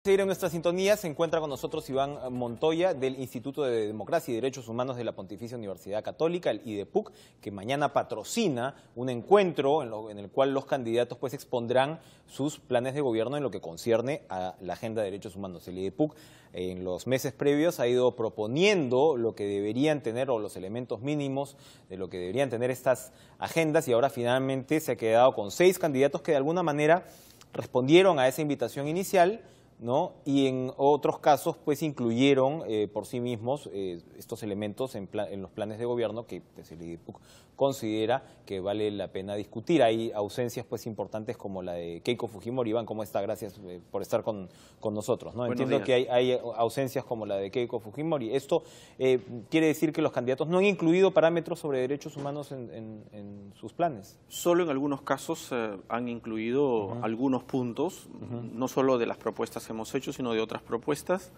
Seguir en nuestra sintonía, se encuentra con nosotros Iván Montoya del Instituto de Democracia y Derechos Humanos de la Pontificia Universidad Católica, el IDEPUC, que mañana patrocina un encuentro en el cual los candidatos pues expondrán sus planes de gobierno en lo que concierne a la agenda de derechos humanos. El IDEPUC en los meses previos ha ido proponiendo lo que deberían tener o los elementos mínimos de lo que deberían tener estas agendas y ahora finalmente se ha quedado con 6 candidatos que de alguna manera respondieron a esa invitación inicial, ¿no? Y en otros casos pues incluyeron por sí mismos estos elementos en los planes de gobierno que pues, el IDEPUC considera que vale la pena discutir. Hay ausencias pues importantes como la de Keiko Fujimori. Iván, ¿cómo está? Gracias por estar con nosotros, ¿no? Entiendo que hay ausencias como la de Keiko Fujimori. Esto quiere decir que los candidatos no han incluido parámetros sobre derechos humanos en sus planes. Solo en algunos casos han incluido algunos puntos, no solo de las propuestas que hemos hecho, sino de otras propuestas.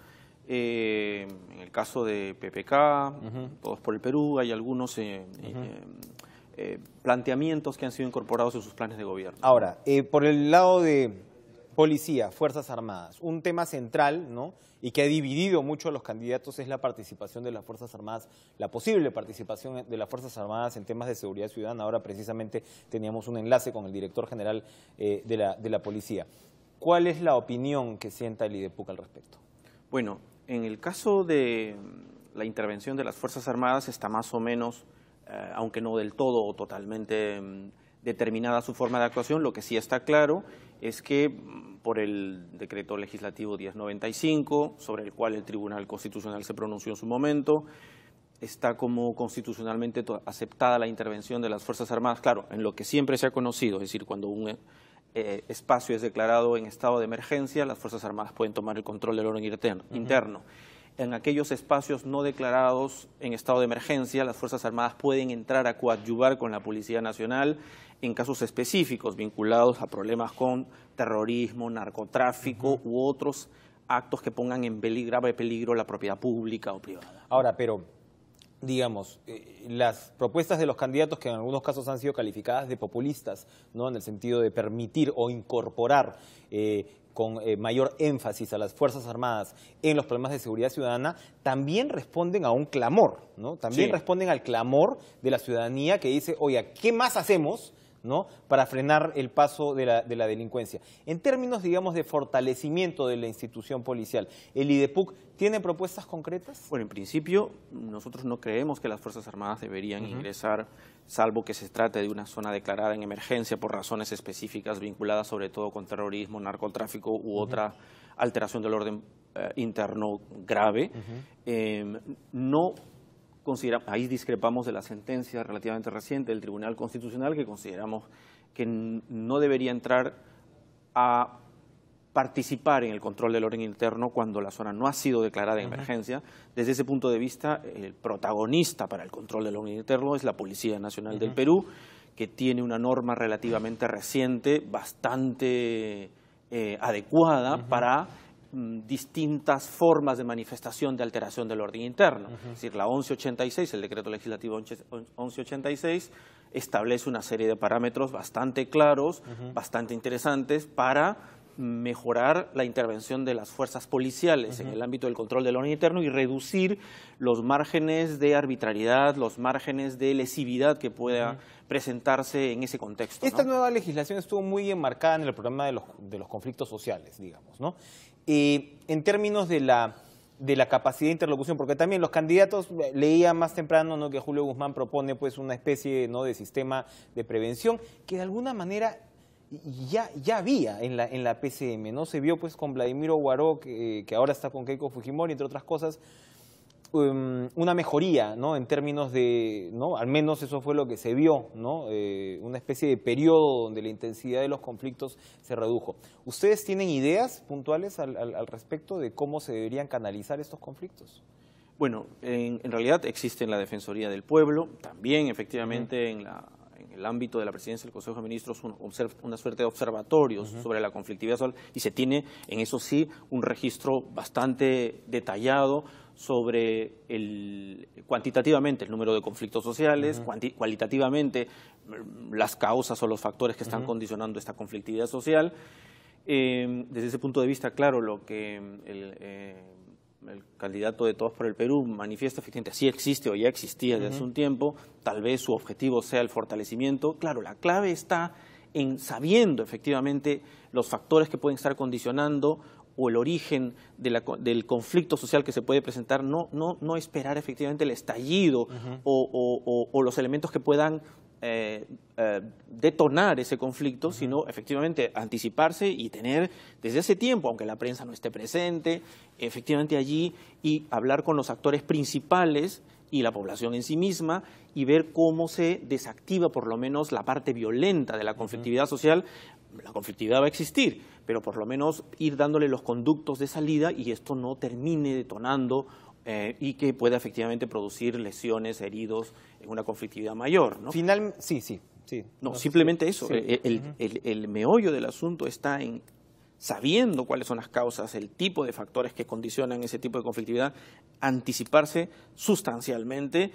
En el caso de PPK, Todos por el Perú, hay algunos planteamientos que han sido incorporados en sus planes de gobierno. Ahora, por el lado de policía, Fuerzas Armadas, un tema central, ¿no?, y que ha dividido mucho a los candidatos es la participación de las Fuerzas Armadas, la posible participación de las Fuerzas Armadas en temas de seguridad ciudadana. Ahora precisamente teníamos un enlace con el director general de la policía. ¿Cuál es la opinión que sienta el IDEPUC al respecto? Bueno, en el caso de la intervención de las Fuerzas Armadas está más o menos, aunque no del todo o totalmente determinada su forma de actuación. Lo que sí está claro es que por el decreto legislativo 1095, sobre el cual el Tribunal Constitucional se pronunció en su momento, está como constitucionalmente aceptada la intervención de las Fuerzas Armadas, claro, en lo que siempre se ha conocido, es decir, cuando un espacio es declarado en estado de emergencia, las Fuerzas Armadas pueden tomar el control del orden interno. En aquellos espacios no declarados en estado de emergencia, las Fuerzas Armadas pueden entrar a coadyuvar con la Policía Nacional en casos específicos vinculados a problemas con terrorismo, narcotráfico u otros actos que pongan en grave peligro la propiedad pública o privada. Ahora, pero digamos, las propuestas de los candidatos que en algunos casos han sido calificadas de populistas, ¿no?, en el sentido de permitir o incorporar con mayor énfasis a las Fuerzas Armadas en los problemas de seguridad ciudadana, también responden a un clamor, ¿no? También responden al clamor de la ciudadanía que dice, oye, ¿qué más hacemos, ¿no?, para frenar el paso de la delincuencia? En términos, digamos, de fortalecimiento de la institución policial, ¿el IDEPUC tiene propuestas concretas? Bueno, en principio, nosotros no creemos que las Fuerzas Armadas deberían ingresar, salvo que se trate de una zona declarada en emergencia por razones específicas vinculadas sobre todo con terrorismo, narcotráfico u otra alteración del orden interno grave. No consideramos, ahí discrepamos de la sentencia relativamente reciente del Tribunal Constitucional, que consideramos que no debería entrar a participar en el control del orden interno cuando la zona no ha sido declarada en emergencia. Desde ese punto de vista, el protagonista para el control del orden interno es la Policía Nacional del Perú, que tiene una norma relativamente reciente, bastante adecuada para distintas formas de manifestación de alteración del orden interno. Es decir, la 1186, el decreto legislativo 1186, establece una serie de parámetros bastante claros, bastante interesantes para mejorar la intervención de las fuerzas policiales en el ámbito del control del orden interno y reducir los márgenes de arbitrariedad, los márgenes de lesividad que pueda presentarse en ese contexto, ¿no? Esta nueva legislación estuvo muy enmarcada en el problema de los conflictos sociales, digamos, ¿no? En términos de la capacidad de interlocución, porque también los candidatos, leía más temprano, ¿no?, que Julio Guzmán propone pues una especie, ¿no?, de sistema de prevención que de alguna manera ya había en la PCM, ¿no? Se vio pues con Vladimiro Guaró, que ahora está con Keiko Fujimori, entre otras cosas, una mejoría, ¿no?, en términos de, ¿no?, al menos eso fue lo que se vio, ¿no?, una especie de periodo donde la intensidad de los conflictos se redujo. ¿Ustedes tienen ideas puntuales al respecto de cómo se deberían canalizar estos conflictos? Bueno, en realidad existe en la Defensoría del Pueblo, también efectivamente en el ámbito de la Presidencia del Consejo de Ministros una suerte de observatorios sobre la conflictividad social, y se tiene, en eso sí, un registro bastante detallado sobre cuantitativamente el número de conflictos sociales, cualitativamente las causas o los factores que están condicionando esta conflictividad social. Desde ese punto de vista, claro, lo que el candidato de Todos por el Perú manifiesta efectivamente sí existe o ya existía desde hace un tiempo, tal vez su objetivo sea el fortalecimiento. Claro, la clave está en sabiendo efectivamente los factores que pueden estar condicionando o el origen del conflicto social que se puede presentar, no esperar efectivamente el estallido o los elementos que puedan detonar ese conflicto, sino efectivamente anticiparse y tener desde ese tiempo, aunque la prensa no esté presente, efectivamente allí y hablar con los actores principales y la población en sí misma y ver cómo se desactiva por lo menos la parte violenta de la conflictividad social. La conflictividad va a existir, pero por lo menos ir dándole los conductos de salida y esto no termine detonando y que pueda efectivamente producir lesiones, heridos en una conflictividad mayor, ¿no? Sí. No, simplemente eso. Sí. El meollo del asunto está en sabiendo cuáles son las causas, el tipo de factores que condicionan ese tipo de conflictividad, anticiparse sustancialmente,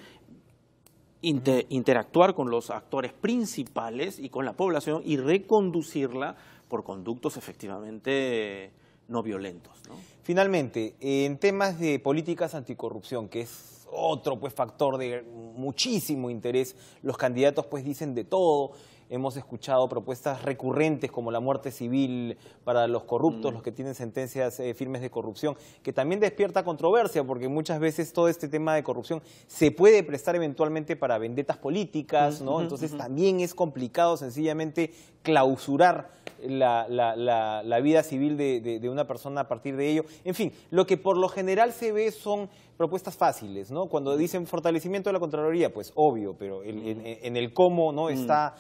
interactuar con los actores principales y con la población y reconducirla por conductos efectivamente no violentos, ¿no? Finalmente, en temas de políticas anticorrupción, que es otro factor de muchísimo interés, los candidatos dicen de todo. Hemos escuchado propuestas recurrentes como la muerte civil para los corruptos, los que tienen sentencias firmes de corrupción, que también despierta controversia porque muchas veces todo este tema de corrupción se puede prestar eventualmente para vendetas políticas, ¿no? Entonces también es complicado sencillamente clausurar la vida civil de una persona a partir de ello. En fin, lo que por lo general se ve son propuestas fáciles, ¿no? Cuando dicen fortalecimiento de la Contraloría, pues obvio, pero en el cómo, ¿no? Está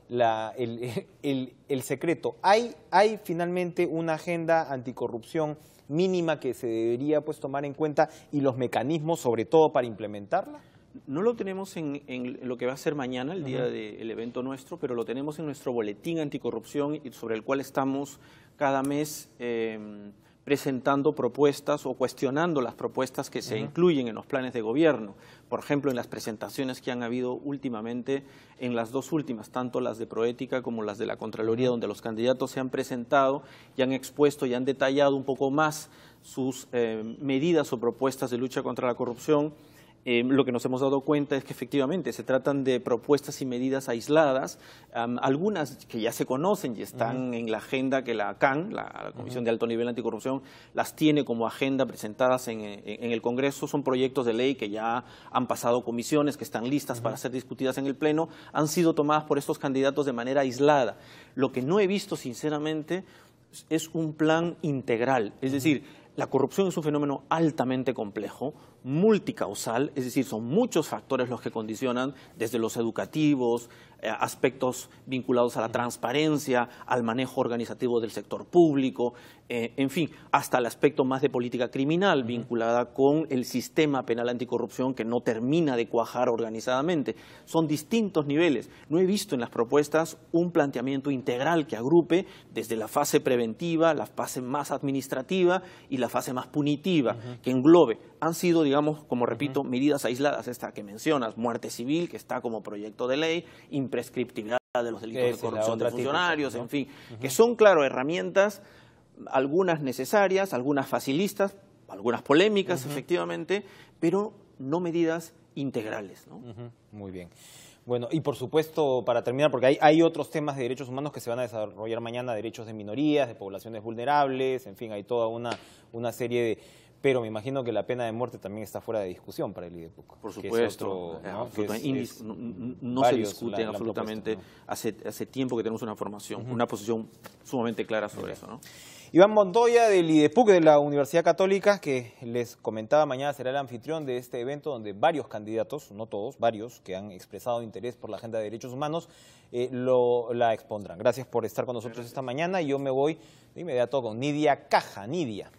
el secreto. ¿Hay finalmente una agenda anticorrupción mínima que se debería tomar en cuenta y los mecanismos sobre todo para implementarla? No lo tenemos en lo que va a ser mañana, el día del evento nuestro, pero lo tenemos en nuestro boletín anticorrupción sobre el cual estamos cada mes presentando propuestas o cuestionando las propuestas que se incluyen en los planes de gobierno. Por ejemplo, en las presentaciones que han habido últimamente, en las dos últimas, tanto las de Proética como las de la Contraloría, donde los candidatos se han presentado y han expuesto y han detallado un poco más sus medidas o propuestas de lucha contra la corrupción. Lo que nos hemos dado cuenta es que efectivamente se tratan de propuestas y medidas aisladas, algunas que ya se conocen y están en la agenda que la CAN, la Comisión de Alto Nivel Anticorrupción, las tiene como agenda presentadas en el Congreso. Son proyectos de ley que ya han pasado comisiones, que están listas para ser discutidas en el Pleno, han sido tomadas por estos candidatos de manera aislada. Lo que no he visto, sinceramente, es un plan integral, es decir, la corrupción es un fenómeno altamente complejo, multicausal, es decir, son muchos factores los que condicionan, desde los educativos, aspectos vinculados a la transparencia, al manejo organizativo del sector público, en fin, hasta el aspecto más de política criminal vinculada con el sistema penal anticorrupción que no termina de cuajar organizadamente. Son distintos niveles. No he visto en las propuestas un planteamiento integral que agrupe desde la fase preventiva, la fase más administrativa y la fase más punitiva, que englobe. Han sido, digamos, como repito, medidas aisladas, esta que mencionas, muerte civil, que está como proyecto de ley, imprescriptibilidad de los delitos de corrupción de funcionarios, en fin, que son, claro, herramientas, algunas necesarias, algunas facilistas, algunas polémicas, efectivamente, pero no medidas integrales, ¿no? Muy bien. Bueno, y por supuesto, para terminar, porque hay otros temas de derechos humanos que se van a desarrollar mañana, derechos de minorías, de poblaciones vulnerables, en fin, hay toda una serie de... Pero me imagino que la pena de muerte también está fuera de discusión para el IDEPUC. Por supuesto, no se discute absolutamente. Hace tiempo que tenemos una formación, una posición sumamente clara sobre eso, ¿no? Iván Montoya del IDEPUC de la Universidad Católica, que les comentaba, mañana será el anfitrión de este evento donde varios candidatos, no todos, varios, que han expresado interés por la agenda de derechos humanos, la expondrán. Gracias por estar con nosotros esta mañana y yo me voy de inmediato con Nidia Caja. Nidia.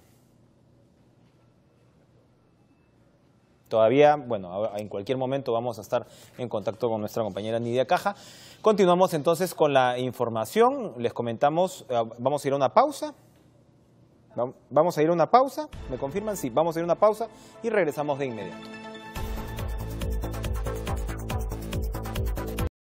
Todavía, bueno, en cualquier momento vamos a estar en contacto con nuestra compañera Nidia Caja. Continuamos entonces con la información. Les comentamos, vamos a ir a una pausa. Vamos a ir a una pausa. ¿Me confirman? Sí, vamos a ir a una pausa y regresamos de inmediato.